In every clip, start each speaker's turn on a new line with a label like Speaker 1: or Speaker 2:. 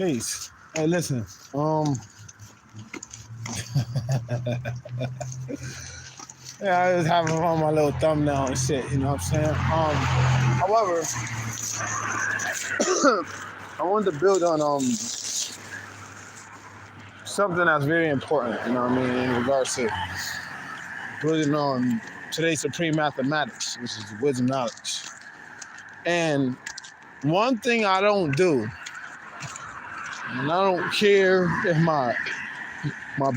Speaker 1: Peace. Hey, listen. Yeah, I was having on my little thumbnail and shit. You know what I'm saying? However, I wanted to build on something that's very important. You know what I mean? In regards to building on today's supreme mathematics, which is wisdom knowledge. And one thing I don't do, and I don't care if my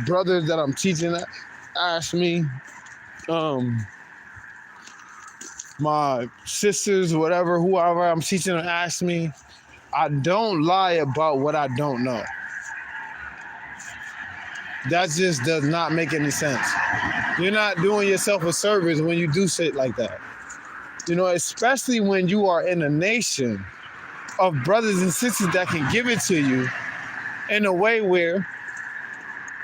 Speaker 1: brothers that I'm teaching ask me, my sisters, whatever, whoever I'm teaching ask me, I don't lie about what I don't know. That just does not make any sense. You're not doing yourself a service when you do shit like that. You know, especially when you are in a nation of brothers and sisters that can give it to you in a way where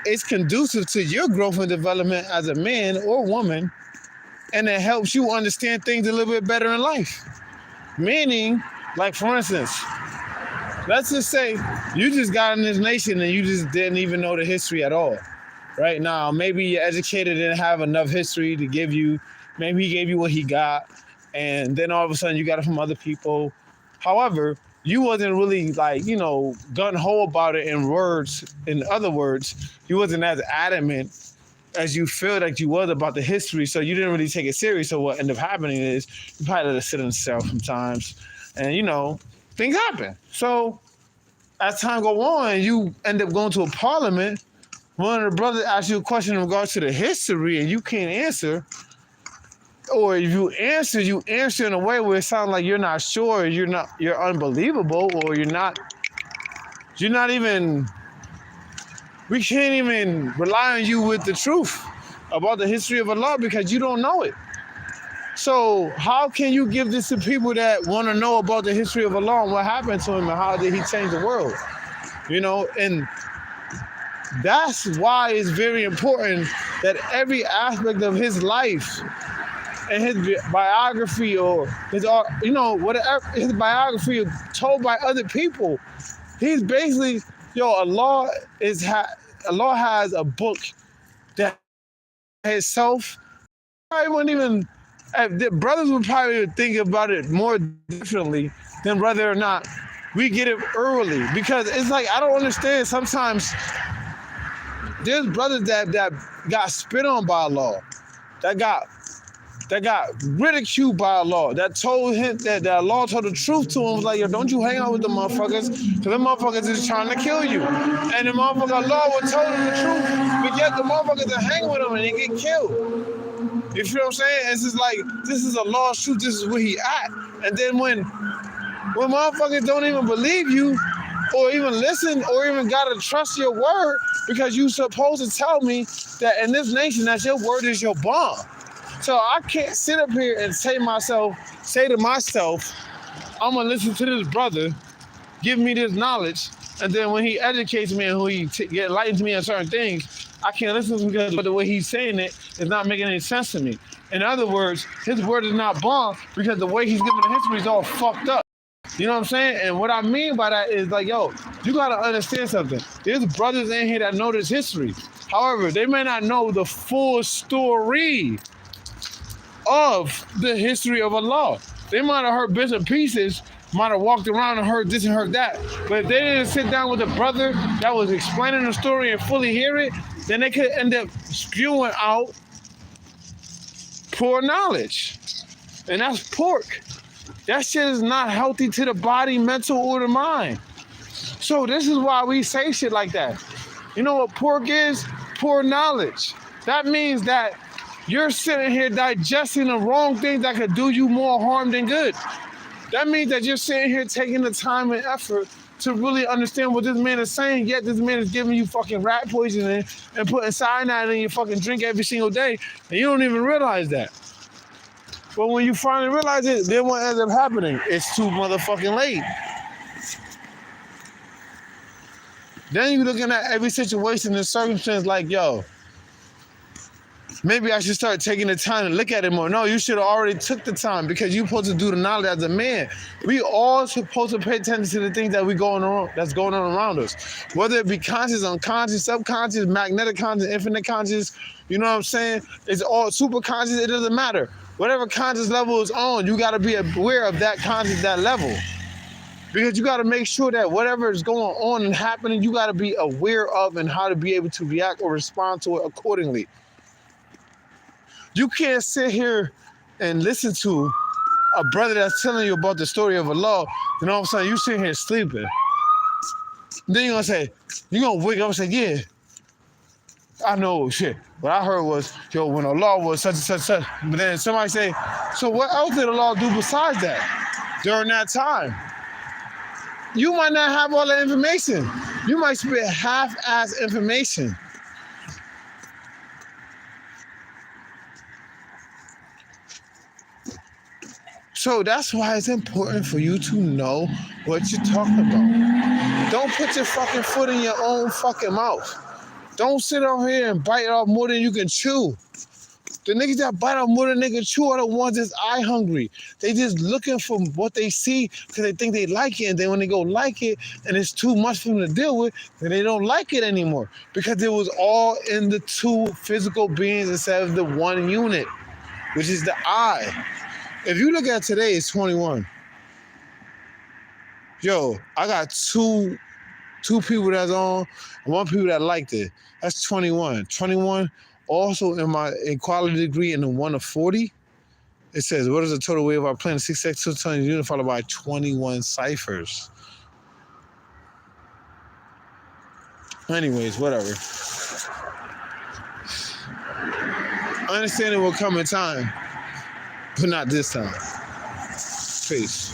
Speaker 1: it's conducive to your growth and development as a man or woman, and it helps you understand things a little bit better in life. Meaning, like for instance, let's just say you just got in this nation and you just didn't even know the history at all. Right now, maybe your educator didn't have enough history to give you, maybe he gave you what he got, and then all of a sudden you got it from other people. However, you wasn't really like, gun-ho about it in words. In other words, you wasn't as adamant as you feel like you was about the history, so you didn't really take it serious. So what ended up happening is you probably let it sit in itself sometimes, and things happen. So as time go on, you end up going to a parliament. One of the brothers asks you a question in regards to the history, and you can't answer. Or if you answer in a way where it sounds like you're not sure, you're unbelievable, or you're not even. We can't even rely on you with the truth about the history of Allah because you don't know it. So how can you give this to people that want to know about the history of Allah and what happened to him and how did he change the world? And that's why it's very important that every aspect of his life and his biography or whatever his biography told by other people, he's basically, Allah has a book that himself probably wouldn't even, the brothers would probably think about it more differently than whether or not we get it early. Because it's like, I don't understand. Sometimes there's brothers that got spit on by Allah, that got ridiculed by Allah, that told him that Allah told the truth to him, was like, yo, don't you hang out with the motherfuckers, because the motherfuckers is trying to kill you. And the motherfucker, Allah would tell him the truth, but yet the motherfuckers are hanging with him and they get killed. You feel what I'm saying? It's just like, this is Allah's truth, this is where he at. And then when motherfuckers don't even believe you, or even listen, or even gotta trust your word, because you supposed to tell me that in this nation that your word is your bond. So I can't sit up here and say to myself, I'm gonna listen to this brother, give me this knowledge, and then when he educates me and when he enlightens me on certain things, I can't listen to him because the way he's saying it is not making any sense to me. In other words, his word is not bond because the way he's giving the history is all fucked up. You know what I'm saying? And what I mean by that is like, yo, you gotta understand something. There's brothers in here that know this history. However, they may not know the full story of the history of Allah. They might have heard bits and pieces, might have walked around and heard this and heard that, but if they didn't sit down with a brother that was explaining the story and fully hear it, then they could end up spewing out poor knowledge. And that's pork. That shit is not healthy to the body, mental, or the mind. So this is why we say shit like that. You know what pork is? Poor knowledge. That means that you're sitting here digesting the wrong things that could do you more harm than good. That means that you're sitting here taking the time and effort to really understand what this man is saying, yet this man is giving you fucking rat poisoning and putting cyanide in your fucking drink every single day, and you don't even realize that. But when you finally realize it, then what ends up happening? It's too motherfucking late. Then you're looking at every situation and circumstance like, yo, Maybe I should start taking the time to look at it more. No, you should have already took the time because you're supposed to do the knowledge as a man. We all supposed to pay attention to the things that's going on around us. Whether it be conscious, unconscious, subconscious, magnetic conscious, infinite conscious, you know what I'm saying? It's all super conscious, it doesn't matter. Whatever conscious level is on, you gotta be aware of that conscious, that level. Because you gotta make sure that whatever is going on and happening, you gotta be aware of and how to be able to react or respond to it accordingly. You can't sit here and listen to a brother that's telling you about the story of Allah, and all of a sudden you sitting here sleeping. Then you're gonna wake up and say, yeah, I know shit. What I heard was, yo, when Allah was such and such, such. But then somebody say, so what else did Allah do besides that during that time? You might not have all the information. You might spit half-ass information. So that's why it's important for you to know what you're talking about. Don't put your fucking foot in your own fucking mouth. Don't sit over here and bite off more than you can chew. The niggas that bite off more than they can chew are the ones that's eye hungry. They just looking for what they see because they think they like it. And then when they go like it and it's too much for them to deal with, then they don't like it anymore. Because it was all in the two physical beings instead of the one unit, which is the eye. If you look at today, it's 21. Yo, I got two people that's on and one people that liked it. That's 21. 21, also in my equality degree in the 1 of 40, it says, what is the total weight of our planet? 6x2 tons unit followed by 21 ciphers. Anyways, whatever. Understanding will come in time, but not this time. Peace.